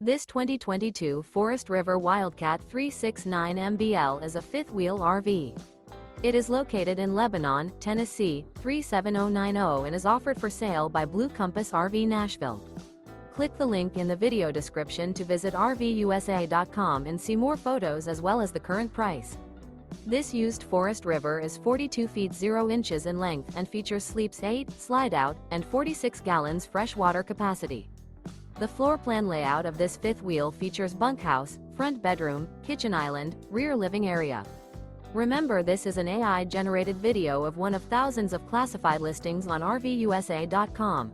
This 2022 Forest River Wildcat 369 MBL is a fifth-wheel RV. It is located in Lebanon, Tennessee, 37090 and is offered for sale by Blue Compass RV Nashville. Click the link in the video description to visit RVUSA.com and see more photos as well as the current price. This used Forest River is 42 feet 0 inches in length and features sleeps 8, slide-out, and 46 gallons freshwater capacity. The floor plan layout of this fifth wheel features bunkhouse, front bedroom, kitchen island, rear living area. Remember, this is an AI-generated video of one of thousands of classified listings on RVUSA.com.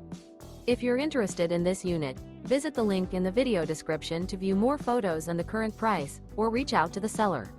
If you're interested in this unit, visit the link in the video description to view more photos and the current price, or reach out to the seller.